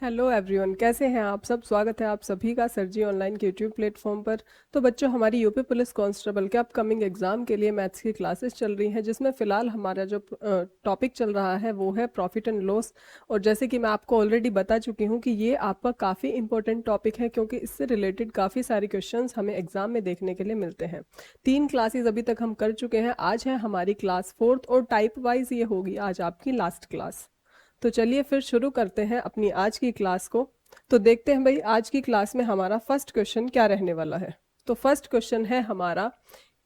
Hello everyone, कैसे हैं आप सब। स्वागत है आप सभी का सर जी ऑनलाइन के यूट्यूब प्लेटफॉर्म पर। तो बच्चों, हमारी यूपी पुलिस कांस्टेबल के अपकमिंग एग्जाम के लिए मैथ्स की क्लासेस चल रही हैं, जिसमें फ़िलहाल हमारा जो टॉपिक चल रहा है वो है प्रॉफिट एंड लॉस। और जैसे कि मैं आपको ऑलरेडी बता चुकी हूँ कि ये आपका काफ़ी इंपॉर्टेंट टॉपिक है, क्योंकि इससे रिलेटेड काफ़ी सारे क्वेश्चन हमें एग्जाम में देखने के लिए मिलते हैं। 3 क्लासेज अभी तक हम कर चुके हैं, आज है हमारी क्लास 4th और टाइप वाइज ये होगी आज आपकी लास्ट क्लास। तो चलिए फिर शुरू करते हैं अपनी आज की क्लास को। तो देखते हैं भाई आज की क्लास में हमारा फर्स्ट क्वेश्चन क्या रहने वाला है। तो फर्स्ट क्वेश्चन है हमारा,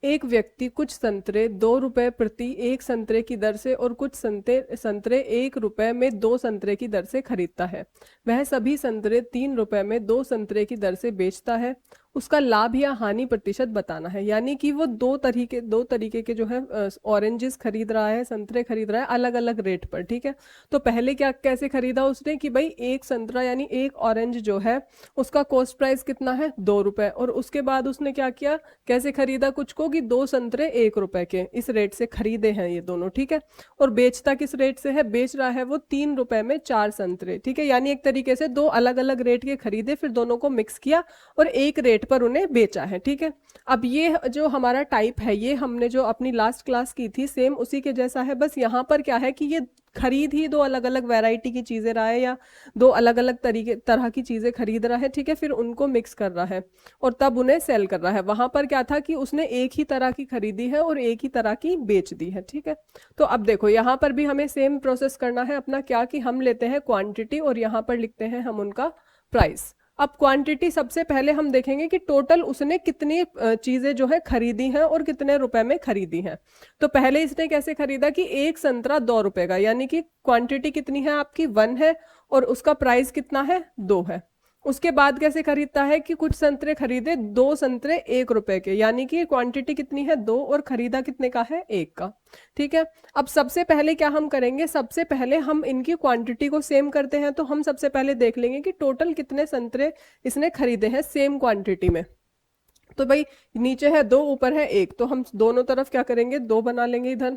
एक व्यक्ति कुछ संतरे 2 रुपए प्रति एक संतरे की दर से और कुछ संतरे 1 रुपए में 2 संतरे की दर से खरीदता है। वह सभी संतरे 3 रुपए में 2 संतरे की दर से बेचता है। उसका लाभ या हानि प्रतिशत बताना है। यानी कि वो दो तरीके के जो है ऑरेंजेस खरीद रहा है, संतरे खरीद रहा है अलग अलग रेट पर। ठीक है, तो पहले क्या कैसे खरीदा उसने कि भाई एक संतरा यानी एक ऑरेंज जो है उसका कॉस्ट प्राइस कितना है 2 रुपए, और उसके बाद उसने क्या किया, कैसे खरीदा कुछ को कि 2 संतरे 1 रुपए के इस रेट से खरीदे हैं ये दोनों। ठीक है, और बेचता किस रेट से है, बेच रहा है वो 3 रुपए में 4 संतरे। ठीक है, यानी एक तरीके से दो अलग अलग रेट के खरीदे, फिर दोनों को मिक्स किया और एक रेट पर उन्हें बेचा है। ठीक है, अब ये जो हमारा टाइप है ये हमने जो अपनी लास्ट क्लास की थी सेम उसी के जैसा है, बस यहाँ पर क्या है कि ये खरीद ही दो अलग अलग वैरायटी की चीजें रहा है, या दो अलग अलग तरह की चीजें खरीद रहा है। ठीक है, फिर उनको मिक्स कर रहा है और तब उन्हें सेल कर रहा है। वहां पर क्या था कि उसने एक ही तरह की खरीदी है और एक ही तरह की बेच दी है। ठीक है, तो अब देखो यहाँ पर भी हमें सेम प्रोसेस करना है अपना, क्या कि हम लेते हैं क्वांटिटी और यहाँ पर लिखते हैं हम उनका प्राइस। अब क्वांटिटी सबसे पहले हम देखेंगे कि टोटल उसने कितनी चीजें जो है खरीदी हैं और कितने रुपए में खरीदी हैं। तो पहले इसने कैसे खरीदा कि एक संतरा 2 रुपए का, यानी कि क्वांटिटी कितनी है आपकी 1 है और उसका प्राइस कितना है 2 है। उसके बाद कैसे खरीदता है कि कुछ संतरे खरीदे 2 संतरे 1 रुपए के, यानी कि क्वांटिटी कितनी है 2 और खरीदा कितने का है 1 का। ठीक है, अब सबसे पहले क्या हम करेंगे, सबसे पहले हम इनकी क्वांटिटी को सेम करते हैं। तो हम सबसे पहले देख लेंगे कि टोटल कितने संतरे इसने खरीदे हैं सेम क्वांटिटी में। तो भाई नीचे है 2, ऊपर है 1, तो हम दोनों तरफ क्या करेंगे 2 बना लेंगे इधर,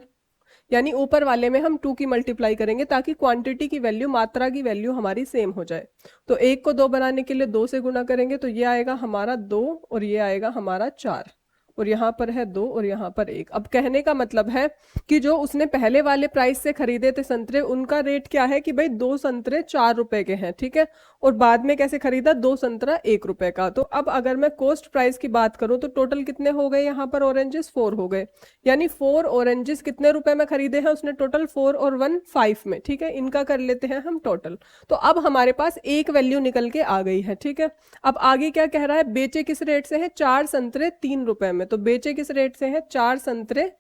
यानी ऊपर वाले में हम 2 की मल्टीप्लाई करेंगे ताकि क्वांटिटी की वैल्यू, मात्रा की वैल्यू हमारी सेम हो जाए। तो 1 को 2 बनाने के लिए 2 से गुना करेंगे, तो ये आएगा हमारा 2 और ये आएगा हमारा 4, और यहाँ पर है 2 और यहाँ पर 1। अब कहने का मतलब है कि जो उसने पहले वाले प्राइस से खरीदे थे संतरे, उनका रेट क्या है कि भाई 2 संतरे 4 रुपए के हैं। ठीक है, और बाद में कैसे खरीदा 2 संतरा 1 रुपए का। तो अब अगर मैं कॉस्ट प्राइस की बात करूं तो टोटल कितने हो गए यहाँ पर ऑरेंजेस 4 हो गए, यानी 4 ऑरेंजेस कितने रुपए में खरीदे हैं उसने टोटल 4 और 1 5 में। ठीक है, इनका कर लेते हैं हम टोटल। तो अब हमारे पास एक वैल्यू निकल के आ गई है। ठीक है, अब आगे क्या कह रहा है, बेचे किस रेट से है 4 संतरे 3 रुपए में। तो बेचे किस रेट से है 4 संतरे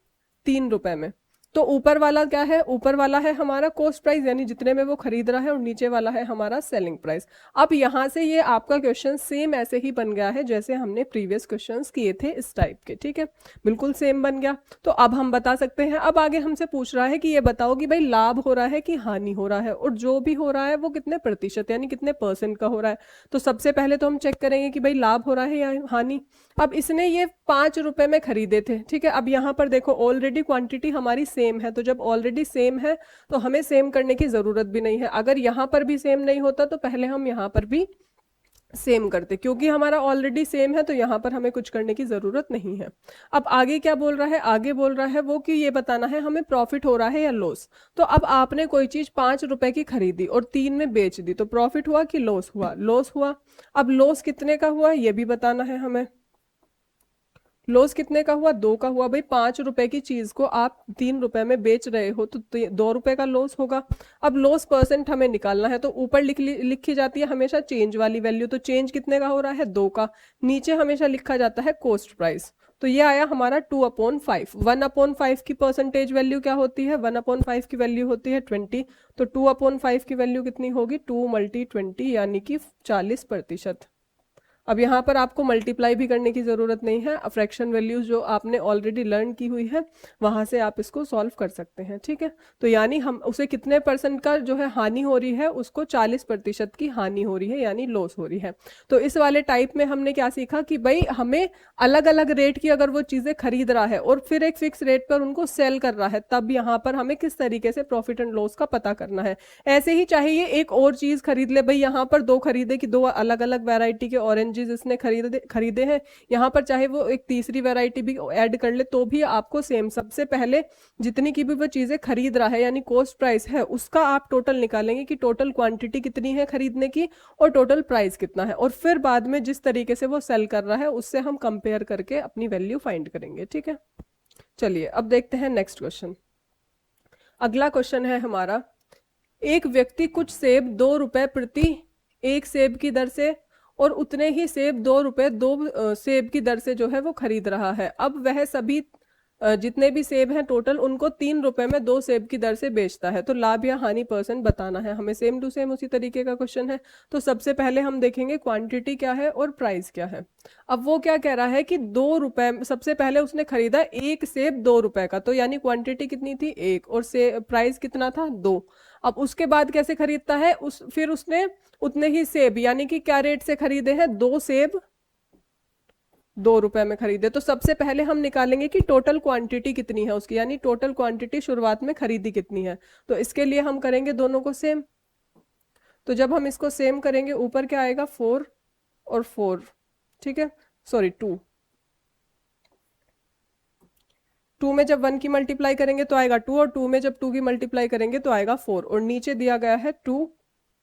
3 रुपए में। तो ऊपर वाला क्या है, ऊपर वाला है हमारा कॉस्ट प्राइस यानी जितने में वो खरीद रहा है, और नीचे वाला है हमारा सेलिंग प्राइस। अब यहां से ये आपका क्वेश्चन सेम ऐसे ही बन गया है जैसे हमने प्रीवियस क्वेश्चंस किए थे इस टाइप के। ठीक है, बिल्कुल सेम बन गया। तो अब हम बता सकते हैं, अब आगे हमसे पूछ रहा है कि ये बताओ कि भाई लाभ हो रहा है कि हानि हो रहा है, और जो भी हो रहा है वो कितने प्रतिशत यानी कितने परसेंट का हो रहा है। तो सबसे पहले तो हम चेक करेंगे कि भाई लाभ हो रहा है या हानि। अब इसने ये 5 रुपए में खरीदे थे। ठीक है, अब यहाँ पर देखो ऑलरेडी क्वांटिटी हमारी सेम है, तो जब ऑलरेडी सेम है तो हमें सेम करने की जरूरत भी नहीं है। अगर यहाँ पर भी सेम नहीं होता तो पहले हम यहाँ पर भी सेम करते, क्योंकि हमारा ऑलरेडी सेम है तो यहाँ पर हमें कुछ करने की जरूरत नहीं है। अब आगे क्या बोल रहा है, आगे बोल रहा है वो कि ये बताना है हमें प्रॉफिट हो रहा है या लॉस। तो अब आपने कोई चीज 5 रुपए की खरीदी और 3 में बेच दी, तो प्रॉफिट हुआ कि लॉस हुआ, लॉस हुआ। अब लॉस कितने का हुआ ये भी बताना है हमें। लॉस कितने का हुआ 2 का हुआ। भाई 5 रुपए की चीज को आप 3 रुपए में बेच रहे हो तो 2 रुपए का लॉस होगा। अब लॉस परसेंट हमें निकालना है, तो ऊपर लिखी जाती है हमेशा चेंज वाली वैल्यू। तो चेंज कितने का हो रहा है 2 का, नीचे हमेशा लिखा जाता है कॉस्ट प्राइस। तो ये आया हमारा 2/5। 1/5 की परसेंटेज वैल्यू क्या होती है, 1/5 की वैल्यू होती है 20। तो 2/5 की वैल्यू कितनी होगी 2 × 20 यानी कि 40%। अब यहाँ पर आपको मल्टीप्लाई भी करने की ज़रूरत नहीं है, फ्रैक्शन वैल्यूज जो आपने ऑलरेडी लर्न की हुई है वहाँ से आप इसको सॉल्व कर सकते हैं, ठीक है। तो यानी हम उसे कितने परसेंट का जो है हानि हो रही है, उसको 40% की हानि हो रही है यानी लॉस हो रही है। तो इस वाले टाइप में हमने क्या सीखा कि भाई हमें अलग अलग रेट की अगर वो चीज़ें खरीद रहा है और फिर एक फिक्स रेट पर उनको सेल कर रहा है, तब यहाँ पर हमें किस तरीके से प्रॉफिट एंड लॉस का पता करना है। ऐसे ही चाहे ये एक और चीज़ खरीद ले, भाई यहाँ पर दो खरीदे कि दो अलग अलग वैरायटी के ऑरेंजेस इसने खरीदे हैं, यहाँ पर चाहे वो एक तीसरी वैरायटी भी ऐड कर ले तो भी आपको सेम, सबसे पहले जितनी की भी वो चीज़ें खरीद रहा है यानी कॉस्ट प्राइस है उसका आप टोटल निकालेंगे कि टोटल क्वांटिटी कितनी है खरीदने की और टोटल प्राइस कितना है, और फिर बाद में जिस तरीके से वो सेल कर रहा है उससे हम कंपेयर करके अपनी वैल्यू फाइंड करेंगे, ठीक है। चलिए अब देखते हैं नेक्स्ट क्वेश्चन। अगला क्वेश्चन है हमारा, एक व्यक्ति कुछ सेब 2 रुपए प्रति एक सेब की दर से और उतने ही सेब 2 रुपए 2 सेब की दर से जो है वो खरीद रहा है। अब वह सभी जितने भी सेब हैं टोटल उनको 3 रुपए में 2 सेब की दर से बेचता है। तो लाभ या हानि परसेंट बताना है हमें, सेम टू सेम उसी तरीके का क्वेश्चन है। तो सबसे पहले हम देखेंगे क्वांटिटी क्या है और प्राइस क्या है। अब वो क्या कह रहा है कि 2 रुपए, सबसे पहले उसने खरीदा एक सेब 2 रुपए का, तो यानी क्वांटिटी कितनी थी एक, और से प्राइस कितना था 2। अब उसके बाद कैसे खरीदता है, फिर उसने उतने ही सेब यानी कि क्या रेट से खरीदे हैं, 2 सेब 2 रुपए में खरीदे। तो सबसे पहले हम निकालेंगे कि टोटल क्वांटिटी कितनी है उसकी, यानी टोटल क्वांटिटी शुरुआत में खरीदी कितनी है। तो इसके लिए हम करेंगे दोनों को सेम। तो जब हम इसको सेम करेंगे ऊपर क्या आएगा 4 और 4, ठीक है, सॉरी 2। 2 में जब 1 की मल्टीप्लाई करेंगे तो आएगा 2, और 2 में जब 2 की मल्टीप्लाई करेंगे तो आएगा 4, और नीचे दिया गया है 2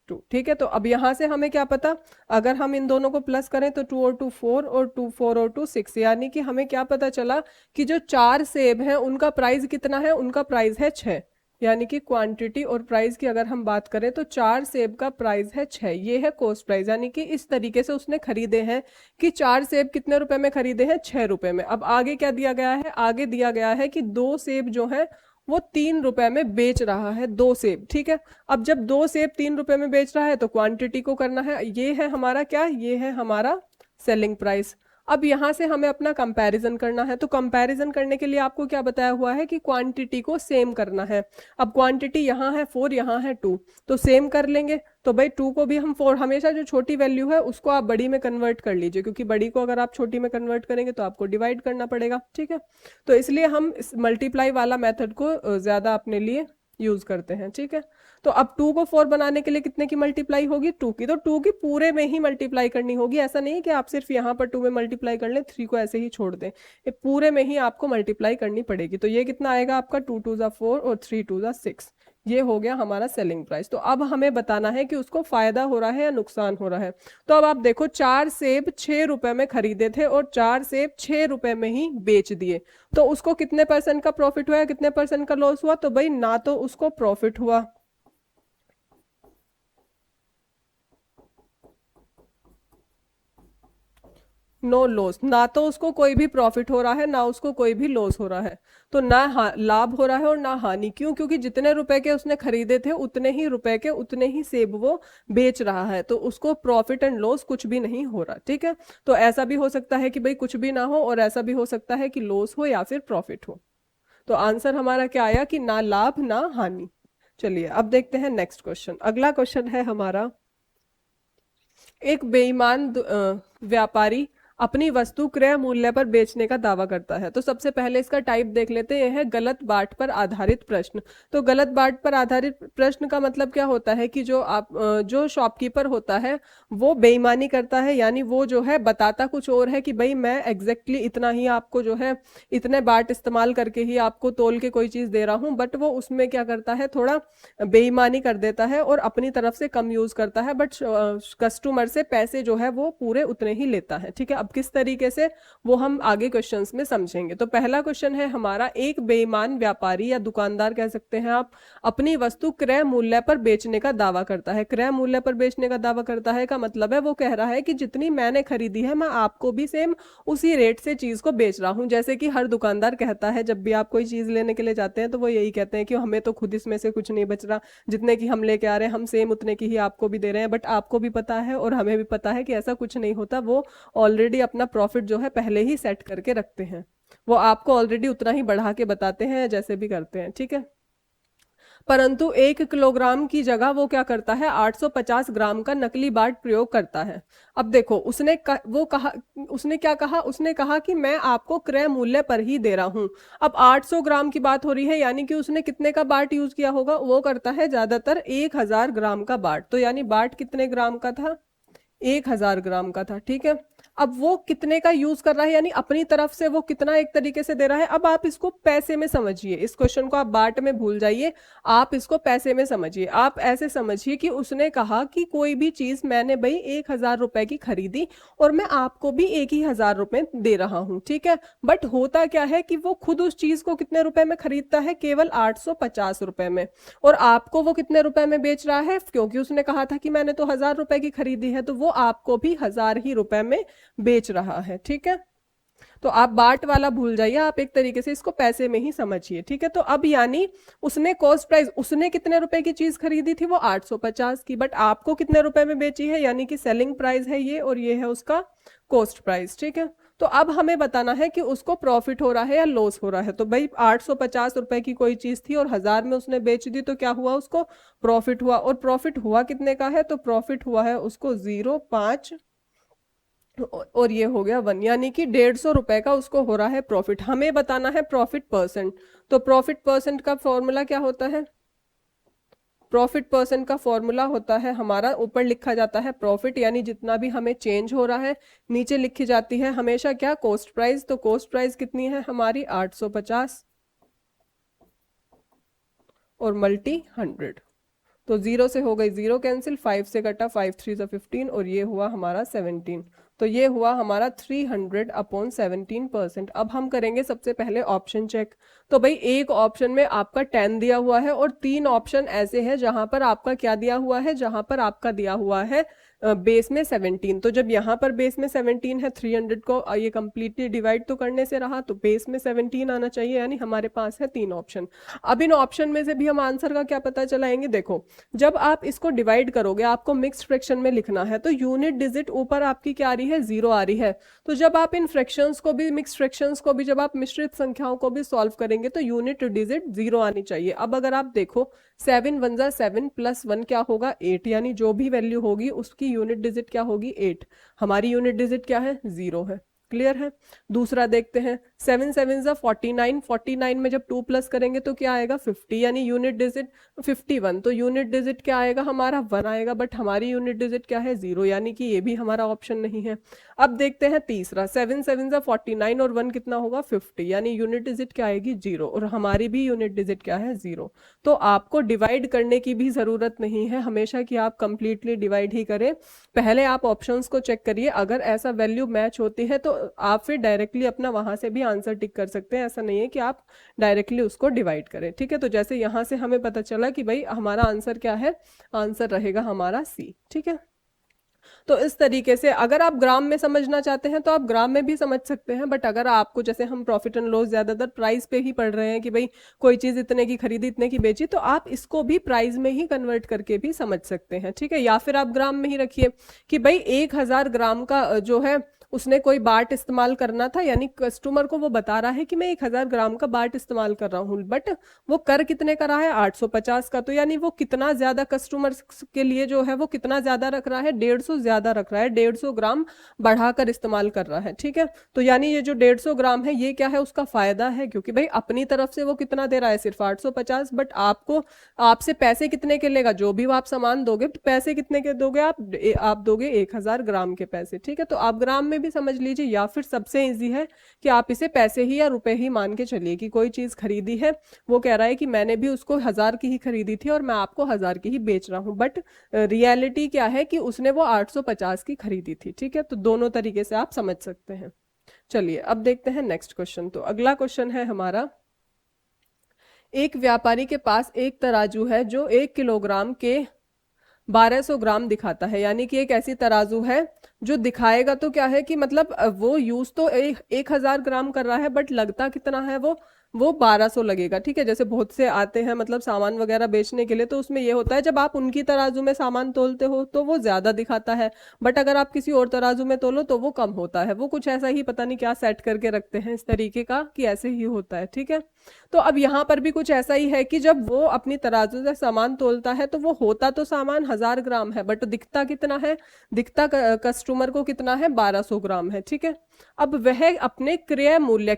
2, ठीक है। तो अब यहाँ से हमें क्या पता, अगर हम इन दोनों को प्लस करें तो 2 और 2 4 और 2 4 और 2 6, यानी कि हमें क्या पता चला कि जो 4 सेब हैं उनका प्राइस कितना है, उनका प्राइस है 6। यानी कि क्वांटिटी और प्राइस की अगर हम बात करें तो 4 सेब का प्राइस है 6, ये है कॉस्ट प्राइस। यानी कि इस तरीके से उसने खरीदे हैं कि 4 सेब कितने रुपए में खरीदे हैं, 6 रुपए में। अब आगे क्या दिया गया है, आगे दिया गया है कि 2 सेब जो है वो 3 रुपए में बेच रहा है, 2 सेब, ठीक है। अब जब 2 सेब 3 रुपए में बेच रहा है तो क्वांटिटी को करना है, ये है हमारा क्या, ये है हमारा सेलिंग प्राइस। अब यहाँ से हमें अपना कंपैरिजन करना है। तो कंपैरिजन करने के लिए आपको क्या बताया हुआ है कि क्वांटिटी को सेम करना है। अब क्वांटिटी यहाँ है 4, यहाँ है 2, तो सेम कर लेंगे। तो भाई 2 को भी हम 4, हमेशा जो छोटी वैल्यू है उसको आप बड़ी में कन्वर्ट कर लीजिए, क्योंकि बड़ी को अगर आप छोटी में कन्वर्ट करेंगे तो आपको डिवाइड करना पड़ेगा, ठीक है। तो इसलिए हम इस मल्टीप्लाई वाला मेथड को ज्यादा अपने लिए यूज करते हैं, ठीक है। तो अब 2 को 4 बनाने के लिए कितने की मल्टीप्लाई होगी, 2 की। तो 2 की पूरे में ही मल्टीप्लाई करनी होगी, ऐसा नहीं है कि आप सिर्फ यहाँ पर 2 में मल्टीप्लाई कर लें, 3 को ऐसे ही छोड़ दें, ये पूरे में ही आपको मल्टीप्लाई करनी पड़ेगी। तो ये कितना आएगा आपका 2 2 जा 4 और 3 2 जा 6, ये हो गया हमारा सेलिंग प्राइस। तो अब हमें बताना है कि उसको फायदा हो रहा है या नुकसान हो रहा है। तो अब आप देखो 4 सेब 6 रुपए में खरीदे थे और 4 सेब 6 रुपए में ही बेच दिए, तो उसको कितने परसेंट का प्रॉफिट हुआ, कितने परसेंट का लॉस हुआ। तो भाई ना तो उसको प्रॉफिट हुआ, नो लॉस, ना तो उसको कोई भी प्रॉफिट हो रहा है ना उसको कोई भी लॉस हो रहा है। तो ना लाभ हो रहा है और ना हानि। क्यों, क्योंकि जितने रुपए के उसने खरीदे थे उतने ही रुपए के उतने ही सेब वो बेच रहा है, तो उसको प्रॉफिट एंड लॉस कुछ भी नहीं हो रहा, ठीक है। तो ऐसा भी हो सकता है कि भाई कुछ भी ना हो, और ऐसा भी हो सकता है कि लॉस हो या फिर प्रॉफिट हो। तो आंसर हमारा क्या आया कि ना लाभ ना हानि। चलिए अब देखते हैं नेक्स्ट क्वेश्चन। अगला क्वेश्चन है हमारा, एक बेईमान व्यापारी अपनी वस्तु क्रय मूल्य पर बेचने का दावा करता है। तो सबसे पहले इसका टाइप देख लेते हैं, यह है गलत बाट पर आधारित प्रश्न। तो गलत बाट पर आधारित प्रश्न का मतलब क्या होता है कि जो शॉपकीपर होता है वो बेईमानी करता है, यानी वो जो है बताता कुछ और है कि भाई मैं एग्जैक्टली इतना ही आपको जो है इतने बाट इस्तेमाल करके ही आपको तोल के कोई चीज दे रहा हूँ, बट वो उसमें क्या करता है थोड़ा बेईमानी कर देता है और अपनी तरफ से कम यूज करता है, बट कस्टमर से पैसे जो है वो पूरे उतने ही लेता है, ठीक है। अब किस तरीके से, वो हम आगे क्वेश्चंस में समझेंगे। तो पहला क्वेश्चन है हमारा, एक बेईमान व्यापारी या दुकानदार कह सकते हैं आप, अपनी वस्तु क्रय मूल्य पर बेचने का दावा करता है। क्रय मूल्य पर बेचने का दावा करता है का मतलब है वो कह रहा है कि जितनी मैंने खरीदी है मैं आपको भी सेम उसी रेट से चीज को बेच रहा हूं। जैसे कि हर दुकानदार कहता है जब भी आप कोई चीज लेने के लिए जाते हैं तो वो यही कहते हैं कि हमें तो खुद इसमें से कुछ नहीं बच रहा, जितने की हम लेके आ रहे हैं हम सेम उतने की ही आपको भी दे रहे हैं। बट आपको भी पता है और हमें भी पता है कि ऐसा कुछ नहीं होता, वो ऑलरेडी अपना प्रॉफिट जो है पहले ही सेट करके रखते हैं, वो आपको ऑलरेडी उतना ही बढ़ा के बताते हैं जैसे भी करते हैं, ठीक है। परंतु 1 किलोग्राम की जगह वो क्या करता है, 850 ग्राम का नकली बाट प्रयोग करता है। अब देखो उसने क्या कहा, उसने कहा कि मैं आपको क्रय मूल्य पर ही दे रहा हूं। अब 800 ग्राम की बात हो रही है, यानी कि उसने कितने का बाट यूज किया होगा, वो करता है ज्यादातर 1000 ग्राम का बाट। तो यानी बाट कितने ग्राम का था, 1000 ग्राम का था, ठीक है। अब वो कितने का यूज कर रहा है, यानी अपनी तरफ से वो कितना एक तरीके से दे रहा है। अब आप इसको पैसे में समझिए, इस क्वेश्चन को आप बाट में भूल जाइए, आप इसको पैसे में समझिए। आप ऐसे समझिए कि उसने कहा कि कोई भी चीज मैंने भाई 1000 रुपए की खरीदी और मैं आपको भी 1000 रुपए दे रहा हूं, ठीक है। बट होता क्या है कि वो खुद उस चीज को कितने रुपए में खरीदता है, केवल 850 रुपए में, और आपको वो कितने रुपए में बेच रहा है, क्योंकि उसने कहा था कि मैंने तो 1000 रुपए की खरीदी है, तो वो आपको भी 1000 ही रुपए में बेच रहा है, ठीक है। तो आप बाट वाला भूल जाइए, आप एक तरीके से इसको पैसे में ही समझिए, ठीक है। तो अब यानी उसने कॉस्ट प्राइस, उसने कितने रुपए की चीज खरीदी थी, वो 850 की, बट आपको कितने रुपए में बेची है, यानी कि सेलिंग प्राइस है ये, और ये है उसका कॉस्ट प्राइस, ठीक है। तो अब हमें बताना है कि उसको प्रॉफिट हो रहा है या लॉस हो रहा है। तो भाई 850 रुपए की कोई चीज थी और 1000 में उसने बेच दी, तो क्या हुआ, उसको प्रॉफिट हुआ। और प्रॉफिट हुआ कितने का है, तो प्रॉफिट हुआ है उसको 0.5 और ये हो गया 1, यानी कि 150 रुपए का उसको हो रहा है प्रॉफिट। हमें बताना है प्रॉफिट परसेंट। तो प्रॉफिट परसेंट का फॉर्मूला क्या होता है, प्रॉफिट परसेंट का फॉर्मूला होता है हमारा, ऊपर लिखा जाता है प्रॉफिट, यानी जितना भी हमें चेंज हो रहा है, नीचे लिखी जाती है हमेशा क्या, कॉस्ट प्राइस। तो कॉस्ट प्राइस कितनी है हमारी 850 और मल्टी 100। तो 0 से हो गई 0 कैंसिल, 5 से कटा 5 3 15 और ये हुआ हमारा 17। तो ये हुआ हमारा 300/17%। अब हम करेंगे सबसे पहले ऑप्शन चेक। तो भाई एक ऑप्शन में आपका 10 दिया हुआ है और 3 ऑप्शन ऐसे हैं जहां पर आपका क्या दिया हुआ है, जहां पर आपका दिया हुआ है बेस में 17। तो जब यहाँ पर बेस में 17 है, 300 को ये कंप्लीटली डिवाइड तो करने से रहा, तो बेस में 17 आना चाहिए, यानी हमारे पास है 3 ऑप्शन। अब इन ऑप्शन में से भी हम आंसर का क्या पता चलाएंगे, देखो जब आप इसको डिवाइड करोगे, आपको मिक्स्ड फ्रैक्शन में लिखना है, तो यूनिट डिजिट ऊपर आपकी क्या आ रही है, 0 आ रही है। तो जब आप इन फ्रैक्शंस को भी, मिक्स्ड फ्रैक्शंस को भी, जब आप मिश्रित संख्याओं को भी सॉल्व करेंगे तो यूनिट डिजिट 0 आनी चाहिए। अब अगर आप देखो 7 1 जा 7 प्लस 1 क्या होगा 8, यानी जो भी वैल्यू होगी उसकी यूनिट डिजिट क्या होगी 8। हमारी यूनिट डिजिट क्या है, 0 है। क्लियर है। दूसरा देखते हैं, 7 7 जा 49, 49 में जब 2 प्लस करेंगे तो क्या आएगा 50, यानी यूनिट डिजिट 51। तो यूनिट डिजिट क्या आएगा हमारा 1 आएगा, बट हमारी यूनिट डिजिट क्या है 0, यानी कि ये भी हमारा ऑप्शन नहीं है। अब देखते हैं तीसरा, 7 7 जा 49 और 1 कितना होगा 50, यानी यूनिट डिजिट क्या आएगी 0, और हमारी भी यूनिट डिजिट क्या है 0। तो आपको डिवाइड करने की भी जरूरत नहीं है हमेशा कि आप कंप्लीटली डिवाइड ही करें। पहले आप ऑप्शंस को चेक करिए, अगर ऐसा वैल्यू मैच होती है तो आप फिर डायरेक्टली अपना वहां से भी आंसर टिक कर सकते हैं। ऐसा नहीं है कि आप डायरेक्टली उसको डिवाइड करें, ठीक है। तो जैसे यहां से हमें पता चला कि भाई हमारा आंसर क्या है, आंसर रहेगा हमारा सी, ठीक है। तो इस तरीके से अगर आप ग्राम में समझना चाहते हैं तो आप ग्राम में भी समझ सकते हैं, बट अगर आपको, जैसे हम प्रॉफिट एंड लॉस ज्यादातर प्राइस पे ही पढ़ रहे हैं कि भाई कोई चीज इतने की खरीदी इतने की बेची, तो आप इसको भी प्राइस में ही कन्वर्ट करके भी समझ सकते हैं, ठीक है। या फिर आप ग्राम में ही रखिए कि भाई 1000 ग्राम का जो है उसने कोई बाट इस्तेमाल करना था, यानी कस्टमर को वो बता रहा है कि मैं 1000 ग्राम का बाट इस्तेमाल कर रहा हूँ, बट वो कर कितने का रहा है 850 का। तो यानी वो कितना ज्यादा कस्टमर के लिए जो है वो कितना ज्यादा रख रहा है, 150 ज्यादा रख रहा है, 150 ग्राम बढ़ाकर इस्तेमाल कर रहा है, ठीक है। तो यानी ये जो 150 ग्राम है ये क्या है, उसका फायदा है, क्योंकि भाई अपनी तरफ से वो कितना दे रहा है, सिर्फ 850, बट आपको, आपसे पैसे कितने के लेगा, जो भी आप सामान दोगे पैसे कितने के दोगे आप दोगे 1000 ग्राम के पैसे, ठीक है। तो आप ग्राम में में भी समझ लीजिए, या फिर सबसे ईजी है कि आप इसे पैसे ही या रुपए ही मान के चलिए कि कोई चीज खरीदी है, वो कह रहा है कि मैंने भी उसको 1000 की ही खरीदी थी और मैं आपको 1000 की ही बेच रहा हूँ, बट रियलिटी क्या है कि उसने वो 850 की खरीदी थी। ठीक है, तो दोनों तरीके से आप समझ सकते हैं। चलिए अब देखते हैं नेक्स्ट क्वेश्चन। तो अगला क्वेश्चन है हमारा, एक व्यापारी के पास एक तराजू है जो 1 किलोग्राम के 1200 ग्राम दिखाता है, यानी कि एक ऐसी तराजू है जो दिखाएगा तो क्या है कि मतलब वो यूज तो 1000 ग्राम कर रहा है, बट लगता कितना है वो 1200 लगेगा। ठीक है, जैसे बहुत से आते हैं मतलब सामान वगैरह बेचने के लिए, तो उसमें ये होता है जब आप उनकी तराजू में सामान तोलते हो तो वो ज्यादा दिखाता है, बट अगर आप किसी और तराजू में तोलो तो वो कम होता है। वो कुछ ऐसा ही पता नहीं क्या सेट करके रखते हैं इस तरीके का कि ऐसे ही होता है। ठीक है, तो अब यहाँ पर भी कुछ ऐसा ही है कि जब वो अपनी तराजू से सामान तोलता है तो वो होता तो सामान 1000 ग्राम है, बट दिखता कितना है, दिखता कस्टमर को कितना है, 1200 ग्राम है। ठीक है, अब वह अपने क्रय मूल्य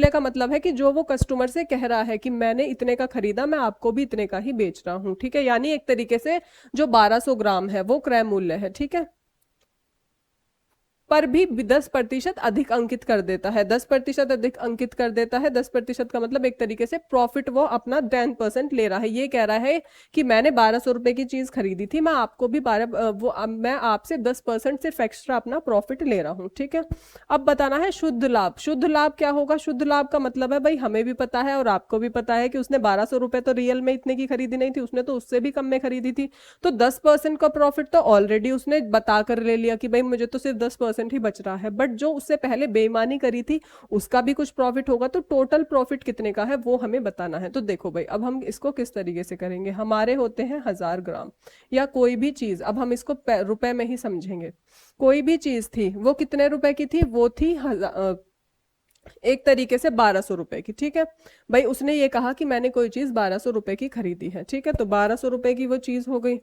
का मतलब है कि जो वो कस्टमर से कह रहा है कि मैंने इतने का खरीदा, मैं आपको भी इतने का ही बेच रहा हूं। ठीक है, यानी एक तरीके से जो 1200 ग्राम है वो क्रय मूल्य है। ठीक है, पर भी 10% अधिक अंकित कर देता है, 10% अधिक अंकित कर देता है। 10% का मतलब एक तरीके से प्रॉफिट वो अपना 10% ले रहा है। ये कह रहा है कि मैंने 1200 रुपए की चीज खरीदी थी, मैं आपको भी मैं आपसे 10% सिर्फ एक्स्ट्रा अपना प्रॉफिट ले रहा हूँ। ठीक है, अब बताना है शुद्ध लाभ। शुद्ध लाभ क्या होगा? शुद्ध लाभ का मतलब है भाई हमें भी पता है और आपको भी पता है कि उसने 1200 रुपए तो रियल में इतने की खरीदी नहीं थी, उसने तो उससे भी कम में खरीदी थी। तो 10% का प्रॉफिट तो ऑलरेडी उसने बता कर ले लिया कि भाई मुझे तो सिर्फ 10% ही बच रहा है, बट जो उससे पहले बेईमानी करी थी उसका भी कुछ प्रॉफिट होगा। तो टोटल प्रॉफिट कितने का है वो हमें बताना है। तो देखो भाई, अब हम इसको किस तरीके से करेंगे, हमारे होते हैं 1000 ग्राम या कोई भी चीज, अब हम इसको रुपए में ही समझेंगे। कोई भी चीज थी वो कितने रुपए की थी, वो थी एक तरीके से 1200 रुपए की। ठीक है भाई, उसने ये कहा कि मैंने कोई चीज 1200 रुपए की खरीदी है। ठीक है, तो 1200 रुपए की वो चीज हो गई,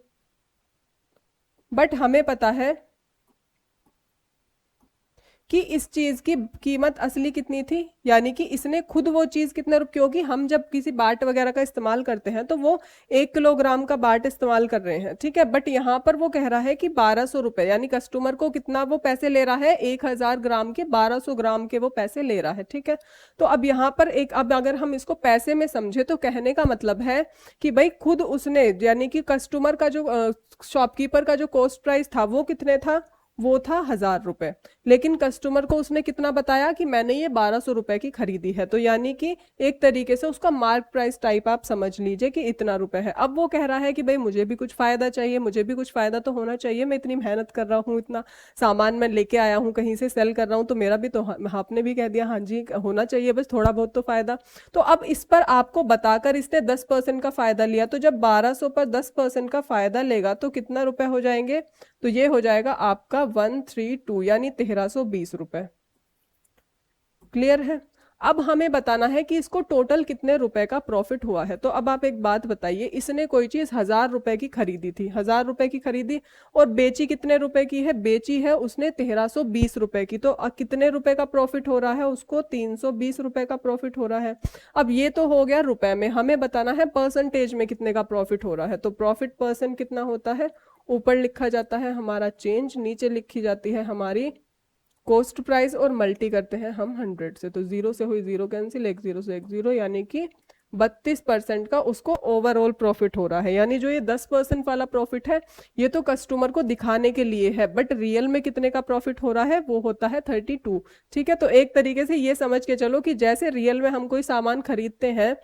बट हमें पता है कि इस चीज की कीमत असली कितनी थी, यानी कि इसने खुद वो चीज कितने रुपए, क्योंकि हम जब किसी बाट वगैरह का इस्तेमाल करते हैं तो वो 1 किलोग्राम का बाट इस्तेमाल कर रहे हैं। ठीक है, बट यहाँ पर वो कह रहा है कि 1200 रुपए, यानी कस्टमर को कितना वो पैसे ले रहा है, 1000 ग्राम के 1200 ग्राम के वो पैसे ले रहा है। ठीक है, तो अब यहाँ पर अब अगर हम इसको पैसे में समझे तो कहने का मतलब है कि भाई खुद उसने, यानी कि कस्टमर का जो शॉपकीपर का जो कॉस्ट प्राइस था वो कितने था, वो था 1000 रुपए, लेकिन कस्टमर को उसने कितना बताया कि मैंने ये 1200 रुपए की खरीदी है। तो यानी कि एक तरीके से उसका मार्क प्राइस टाइप आप समझ लीजिए कि इतना रुपए है। अब वो कह रहा है कि भाई मुझे भी कुछ फायदा चाहिए, मुझे भी कुछ फायदा तो होना चाहिए, मैं इतनी मेहनत कर रहा हूँ, इतना सामान मैं लेके आया हूँ, कहीं से सेल कर रहा हूँ, तो मेरा भी तो, आपने भी कह दिया हाँ जी होना चाहिए बस थोड़ा बहुत तो फायदा। तो अब इस पर आपको बताकर इसने 10% का फायदा लिया, तो जब 1200 पर 10% का फायदा लेगा तो कितना रुपए हो जाएंगे, तो ये हो जाएगा आपका 132, यानी 1320 रुपए। क्लियर है? अब हमें बताना है कि इसको टोटल कितने रुपए का प्रॉफिट हुआ है। तो अब आप एक बात बताइए, इसने कोई चीज 1000 रुपए की खरीदी थी, 1000 रुपए की खरीदी और बेची कितने रुपए की है, बेची है उसने 1320 रुपए की, तो कितने रुपए का प्रॉफिट हो रहा है उसको, 320 रुपए का प्रॉफिट हो रहा है। अब ये तो हो गया रुपए में, हमें बताना है परसेंटेज में कितने का प्रॉफिट हो रहा है। तो प्रॉफिट परसेंट कितना होता है, ऊपर लिखा जाता है हमारा चेंज, नीचे लिखी जाती है हमारी कॉस्ट प्राइस और मल्टी करते हैं हम 100 से। तो 0 से हुई 0 कैंसिल, 10 से 10, यानी कि 32% का उसको ओवरऑल प्रॉफिट हो रहा है। यानी जो ये 10% वाला प्रॉफिट है ये तो कस्टमर को दिखाने के लिए है, बट रियल में कितने का प्रॉफिट हो रहा है, वो होता है 32। ठीक है, तो एक तरीके से ये समझ के चलो कि जैसे रियल में हम कोई सामान खरीदते हैं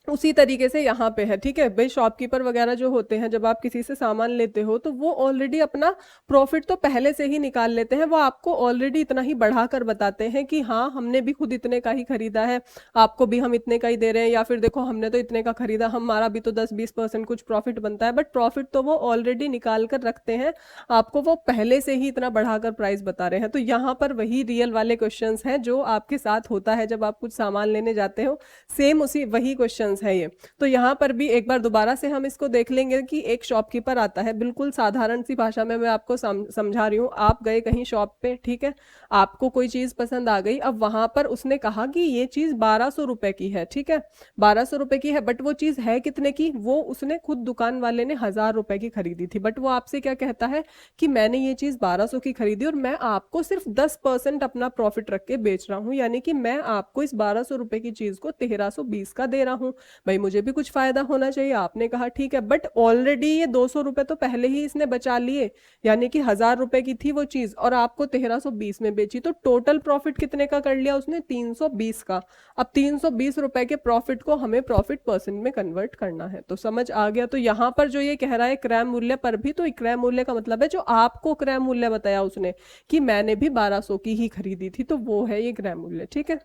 उसी तरीके से यहाँ पे है। ठीक है भाई, शॉपकीपर वगैरह जो होते हैं जब आप किसी से सामान लेते हो तो वो ऑलरेडी अपना प्रॉफिट तो पहले से ही निकाल लेते हैं, वो आपको ऑलरेडी इतना ही बढ़ाकर बताते हैं कि हाँ हमने भी खुद इतने का ही खरीदा है, आपको भी हम इतने का ही दे रहे हैं, या फिर देखो हमने तो इतने का खरीदा, हमारा भी तो 10-20% कुछ प्रॉफिट बनता है, बट प्रॉफिट तो वो ऑलरेडी निकाल कर रखते हैं, आपको वो पहले से ही इतना बढ़ाकर प्राइस बता रहे हैं। तो यहाँ पर वही रियल वाले क्वेश्चंस हैं जो आपके साथ होता है जब आप कुछ सामान लेने जाते हो, सेम उसी वही क्वेश्चन क्वेश्चंस है ये। तो यहाँ पर भी एक बार दोबारा से हम इसको देख लेंगे कि एक शॉपकीपर आता है, बिल्कुल साधारण सी भाषा में मैं आपको समझा रही हूँ। आप गए कहीं शॉप पे, ठीक है, आपको कोई चीज पसंद आ गई, अब वहां पर उसने कहा कि ये चीज 1200 रुपए की है, ठीक है, 1200 रुपए की है, बट वो चीज है कितने की, वो उसने खुद दुकान वाले ने 1000 रुपए की खरीदी थी, बट वो आपसे क्या कहता है कि मैंने ये चीज 1200 की खरीदी और मैं आपको सिर्फ 10% अपना प्रॉफिट रख के बेच रहा हूँ, यानी कि मैं आपको इस 1200 रुपए की चीज को 1320 का दे रहा हूँ। भाई मुझे भी कुछ फायदा होना चाहिए। आपने कहा ठीक है, बट ऑलरेडी ये 200 रुपए तो पहले ही इसने बचा लिए, यानी कि 1000 रुपए की थी वो चीज और आपको 1320 में बेची, तो टोटल प्रॉफिट कितने का कर लिया उसने, 320 का। अब 320 रुपए के प्रॉफिट को हमें प्रॉफिट परसेंट में कन्वर्ट करना है। तो समझ आ गया। तो यहाँ पर जो ये कह रहा है क्रय मूल्य पर भी, तो क्रय मूल्य का मतलब है जो आपको क्रय मूल्य बताया उसने कि मैंने भी 1200 की ही खरीदी थी, तो वो है ये क्रय मूल्य, ठीक है।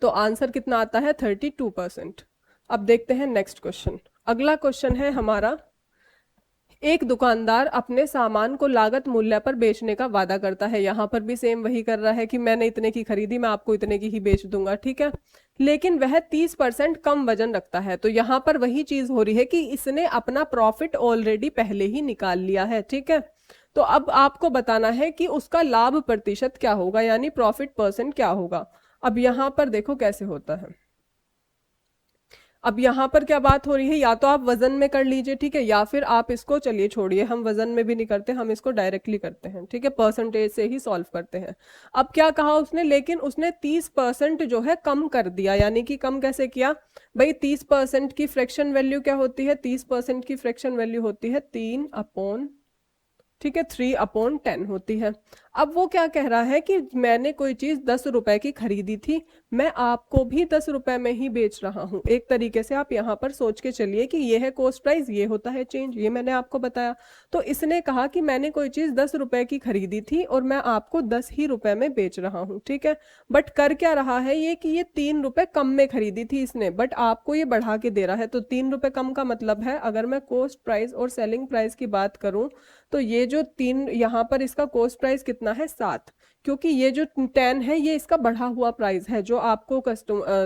तो आंसर कितना आता है, 32%। अब देखते हैं नेक्स्ट क्वेश्चन। अगला क्वेश्चन है हमारा, एक दुकानदार अपने सामान को लागत मूल्य पर बेचने का वादा करता है। यहां पर भी सेम वही कर रहा है कि मैंने इतने की खरीदी, मैं आपको इतने की ही बेच दूंगा, ठीक है, लेकिन वह 30% कम वजन रखता है। तो यहां पर वही चीज हो रही है कि इसने अपना प्रॉफिट ऑलरेडी पहले ही निकाल लिया है, ठीक है। तो अब आपको बताना है कि उसका लाभ प्रतिशत क्या होगा, यानी प्रॉफिट परसेंट क्या होगा। अब यहां पर देखो कैसे होता है। अब यहाँ पर क्या बात हो रही है, या तो आप वजन में कर लीजिए, ठीक है, या फिर आप इसको, चलिए छोड़िए, हम वजन में भी नहीं करते, हम इसको डायरेक्टली करते हैं, ठीक है, परसेंटेज से ही सॉल्व करते हैं। अब क्या कहा उसने, लेकिन उसने 30% जो है कम कर दिया, यानी कि कम कैसे किया भाई, 30% की फ्रैक्शन वैल्यू क्या होती है, 30% की फ्रैक्शन वैल्यू होती है 3/, ठीक है, 3/10 होती है। अब वो क्या कह रहा है कि मैंने कोई चीज 10 रुपए की खरीदी थी, मैं आपको भी 10 रुपए में ही बेच रहा हूं। एक तरीके से आप यहाँ पर सोच के चलिए कि ये है कॉस्ट प्राइस, ये होता है चेंज, ये मैंने आपको बताया। तो इसने कहा कि मैंने कोई चीज 10 रुपए की खरीदी थी और मैं आपको 10 ही रुपए में बेच रहा हूँ, ठीक है, बट कर क्या रहा है ये कि ये 3 रुपए कम में खरीदी थी इसने, बट आपको ये बढ़ा के दे रहा है। तो 3 रुपए कम का मतलब है, अगर मैं कॉस्ट प्राइस और सेलिंग प्राइस की बात करूं, तो ये जो तीन यहाँ पर इसका कॉस्ट प्राइस कितना है, 7, क्योंकि ये जो 10 है ये इसका बढ़ा हुआ प्राइस है जो आपको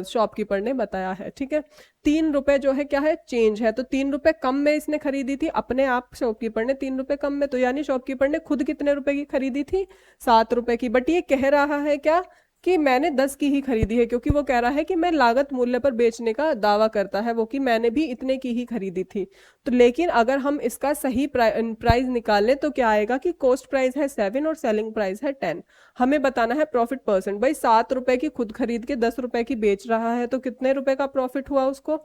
शॉपकीपर ने बताया है, ठीक है। 3 रुपए जो है क्या है, चेंज है, तो 3 रुपए कम में इसने खरीदी थी अपने आप, शॉपकीपर ने 3 रुपए कम में, तो यानी शॉपकीपर ने खुद कितने रुपए की खरीदी थी, 7 रुपए की। बट ये कह रहा है क्या कि मैंने 10 की ही खरीदी है, क्योंकि वो कह रहा है कि मैं लागत मूल्य पर बेचने का दावा करता है वो कि मैंने भी इतने की ही खरीदी थी। तो लेकिन अगर हम इसका सही प्राइस निकालें तो क्या आएगा कि कॉस्ट प्राइस है 7 और सेलिंग प्राइस है 10। हमें बताना है प्रॉफिट परसेंट। भाई 7 रुपए की खुद खरीद के 10 रुपए की बेच रहा है, तो कितने रुपए का प्रॉफिट हुआ उसको,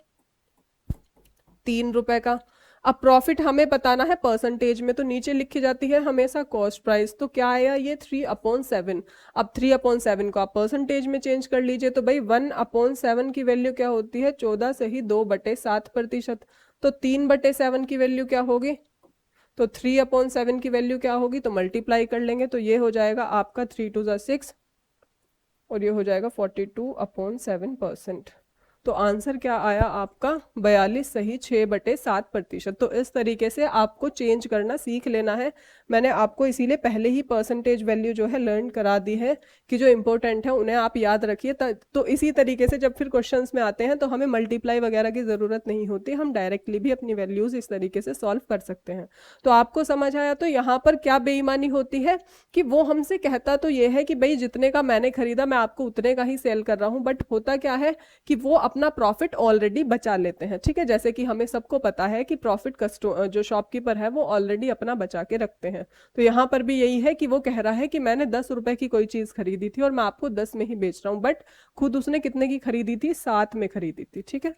3 रुपए का। अब प्रॉफिट हमें बताना है परसेंटेज में, तो नीचे लिखी जाती है हमेशा कॉस्ट प्राइस, तो क्या आया ये 3/7। अब 3/7 को आप परसेंटेज में चेंज कर लीजिए, तो भाई 1/7 की वैल्यू क्या होती है, 14 से ही 2/7%। तो 3/7 की वैल्यू क्या होगी, तो 3/7 की वैल्यू क्या होगी, तो मल्टीप्लाई कर लेंगे, तो ये हो जाएगा आपका 3×2 = 6 और ये हो जाएगा 42/7%। तो आंसर क्या आया आपका, 42 सही 6/7%। तो इस तरीके से आपको चेंज करना सीख लेना है। मैंने आपको इसीलिए पहले ही परसेंटेज वैल्यू जो है लर्न करा दी है कि जो इंपॉर्टेंट है उन्हें आप याद रखिए। तो इसी तरीके से जब फिर क्वेश्चंस में आते हैं तो हमें मल्टीप्लाई वगैरह की ज़रूरत नहीं होती, हम डायरेक्टली भी अपनी वैल्यूज़ इस तरीके से सॉल्व कर सकते हैं। तो आपको समझ आया। तो यहाँ पर क्या बेईमानी होती है कि वो हमसे कहता तो ये है कि भाई जितने का मैंने खरीदा मैं आपको उतने का ही सेल कर रहा हूँ, बट होता क्या है कि वो अपना प्रॉफिट ऑलरेडी बचा लेते हैं, ठीक है। जैसे कि हमें सबको पता है कि प्रॉफिट जो शॉपकीपर है वो ऑलरेडी अपना बचा के रखते हैं। तो यहाँ पर भी यही है कि वो कह रहा है कि मैंने 10 रुपए की कोई चीज खरीदी थी और मैं आपको 10 में ही बेच रहा हूँ, बट खुद उसने कितने की खरीदी थी, 7 में खरीदी थी, ठीक है।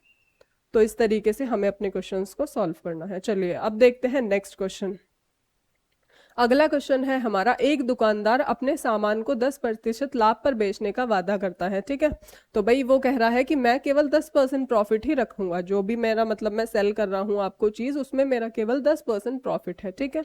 तो इस तरीके से हमें अपने क्वेश्चंस को सॉल्व करना है। चलिए अब देखते हैं नेक्स्ट क्वेश्चन। अगला क्वेश्चन है हमारा, एक दुकानदार अपने सामान को 10% लाभ पर बेचने का वादा करता है, ठीक है। तो भाई वो कह रहा है कि मैं केवल 10% प्रॉफिट ही रखूंगा, जो भी मेरा मतलब मैं सेल कर रहा हूँ आपको चीज, उसमें मेरा केवल 10% प्रॉफिट है, ठीक है।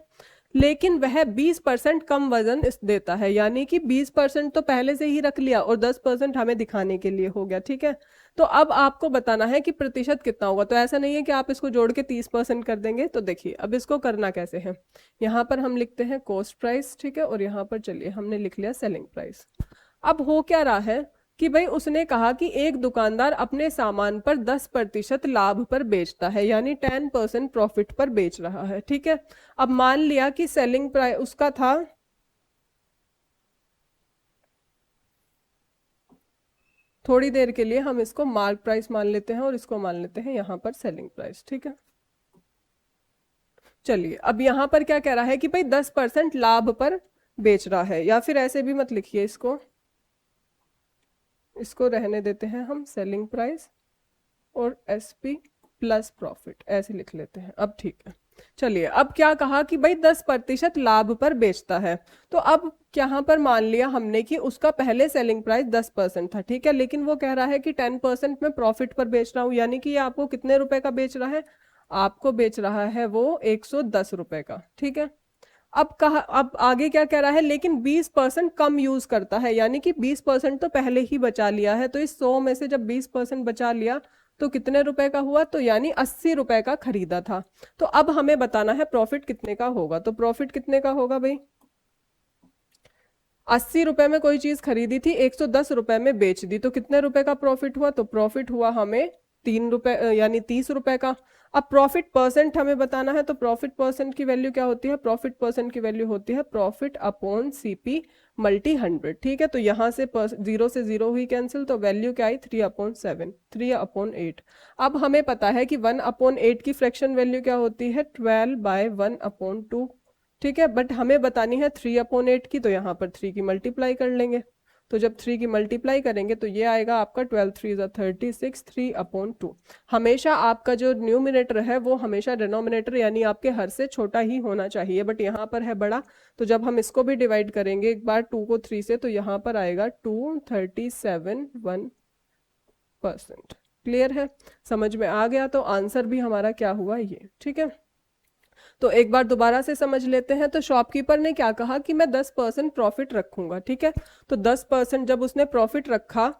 लेकिन वह 20% कम वजन इस देता है, यानी कि 20% तो पहले से ही रख लिया और 10% हमें दिखाने के लिए हो गया, ठीक है। तो अब आपको बताना है कि प्रतिशत कितना होगा। तो ऐसा नहीं है कि आप इसको जोड़ के 30% कर देंगे। तो देखिए अब इसको करना कैसे है, यहाँ पर हम लिखते हैं कॉस्ट प्राइस, ठीक है, और यहाँ पर चलिए हमने लिख लिया सेलिंग प्राइस। अब हो क्या रहा है कि भाई उसने कहा कि एक दुकानदार अपने सामान पर 10% लाभ पर बेचता है, यानी 10% प्रॉफिट पर बेच रहा है, ठीक है। अब मान लिया कि सेलिंग प्राइस उसका था, थोड़ी देर के लिए हम इसको मार्क प्राइस मान लेते हैं और इसको मान लेते हैं यहाँ पर सेलिंग प्राइस, ठीक है। चलिए अब यहाँ पर क्या कह रहा है कि भाई 10% लाभ पर बेच रहा है, या फिर ऐसे भी मत लिखिए इसको, इसको रहने देते हैं हम सेलिंग प्राइस और एसपी प्लस प्रॉफिट ऐसे लिख लेते हैं। अब ठीक है, चलिए अब क्या कहा कि भाई 10% लाभ पर बेचता है। तो अब यहाँ पर मान लिया हमने कि उसका पहले सेलिंग प्राइस 10% था, ठीक है, लेकिन वो कह रहा है कि 10% में प्रॉफिट पर बेच रहा हूँ, यानी कि ये आपको कितने रुपए का बेच रहा है, आपको बेच रहा है वो 110 रुपए का, ठीक है। अब कहा, अब आगे क्या कह रहा है, लेकिन 20% कम यूज करता है, यानी कि 20% तो पहले ही बचा लिया है, तो इस 100 में से जब 20% बचा लिया तो कितने रुपए का हुआ, तो यानी 80 रुपए का खरीदा था। तो अब हमें बताना है प्रॉफिट कितने का होगा। तो प्रॉफिट कितने का होगा भाई, 80 रुपए में कोई चीज खरीदी थी, 110 रुपए में बेच दी, तो कितने रुपए का प्रॉफिट हुआ, तो प्रॉफिट हुआ हमें 3 रुपए यानी 30 रुपए का। अब प्रॉफिट परसेंट हमें बताना है, तो प्रॉफिट परसेंट की वैल्यू क्या होती है, प्रॉफिट परसेंट की वैल्यू होती है प्रॉफिट अपॉन सीपी मल्टी 100, ठीक है। तो यहाँ से 0 से 0 हुई कैंसिल, तो वैल्यू क्या आई 3/7, 3/8। अब हमें पता है कि 1/8 की फ्रैक्शन वैल्यू क्या होती है, 12/1/2, ठीक है। बट हमें बतानी है 3/8 की, तो यहाँ पर 3 की मल्टीप्लाई कर लेंगे। तो जब 3 की मल्टीप्लाई करेंगे तो ये आएगा आपका 12 3 36, 3/2। हमेशा आपका जो न्यूमिनेटर है वो हमेशा डिनोमिनेटर यानी आपके हर से छोटा ही होना चाहिए, बट यहाँ पर है बड़ा। तो जब हम इसको भी डिवाइड करेंगे एक बार 2 को 3 से, तो यहाँ पर आएगा 237.1%। क्लियर है, समझ में आ गया। तो आंसर भी हमारा क्या हुआ ये, ठीक है। तो एक बार दोबारा से समझ लेते हैं। तो शॉपकीपर ने क्या कहा कि मैं 10% प्रॉफिट रखूंगा, ठीक है। तो 10% जब उसने प्रॉफिट रखा,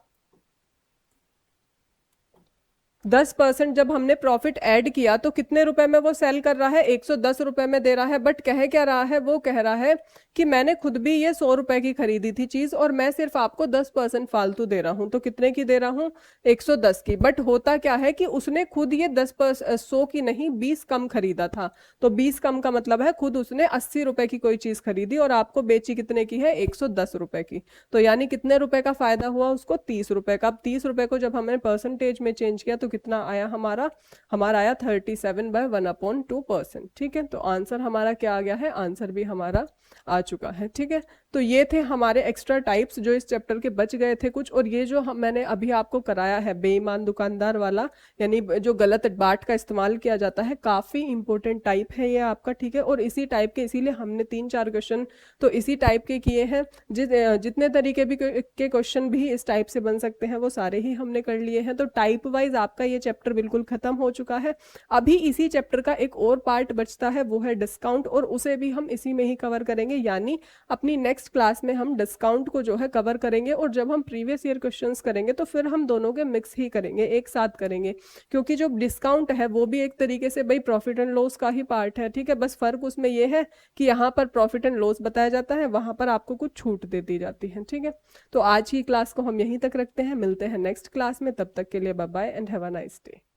10% जब हमने प्रॉफिट ऐड किया तो कितने रुपए में वो सेल कर रहा है, 110 रुपए में दे रहा है। बट कह क्या रहा है, वो कह रहा है कि मैंने खुद भी ये 100 रुपए की खरीदी थी चीज और मैं सिर्फ आपको 10% फालतू दे रहा हूं। तो कितने की दे रहा हूं, 110 की। बट होता क्या है कि उसने खुद ये 100 की नहीं 20 कम खरीदा था। तो 20 कम का मतलब है खुद उसने 80 रुपए की कोई चीज खरीदी और आपको बेची कितने की है, 110 रुपए की। तो यानी कितने रुपए का फायदा हुआ उसको, 30 रुपए का। अब 30 रुपए को जब हमने परसेंटेज में चेंज किया तो कितना आया हमारा, हमारा आया 37/1/2%, ठीक है। तो आंसर हमारा क्या आ गया है, आंसर भी हमारा आ चुका है, ठीक है। तो ये थे हमारे एक्स्ट्रा टाइप्स जो इस चैप्टर के बच गए थे कुछ। और ये जो मैंने अभी आपको कराया है बेईमान दुकानदार वाला, यानी जो गलत बाट का इस्तेमाल किया जाता है, काफी इंपॉर्टेंट टाइप है ये आपका, ठीक है। और इसी टाइप के, इसीलिए हमने 3-4 क्वेश्चन तो इसी टाइप के किए हैं। जितने तरीके भी के क्वेश्चन भी इस टाइप से बन सकते हैं वो सारे ही हमने कर लिए हैं। तो टाइप वाइज आपका ये चैप्टर बिल्कुल खत्म हो चुका है। अभी इसी चैप्टर का एक और पार्ट बचता है, वो है डिस्काउंट, और उसे भी हम इसी में ही कवर करेंगे। यानी अपनी नेक्स्ट क्लास में हम डिस्काउंट को जो है कवर करेंगे, और जब हम प्रीवियस ईयर क्वेश्चंस करेंगे तो फिर हम दोनों के मिक्स ही करेंगे, एक साथ करेंगे। क्योंकि जो डिस्काउंट है वो भी एक तरीके से भाई प्रॉफिट एंड लॉस का ही पार्ट है, ठीक है। बस फर्क उसमें ये है कि यहाँ पर प्रॉफिट एंड लॉस बताया जाता है, वहां पर आपको कुछ छूट दे दी जाती है, ठीक है। तो आज की क्लास को हम यहीं तक रखते हैं, मिलते हैं नेक्स्ट क्लास में। तब तक के लिए bye bye and have a nice day.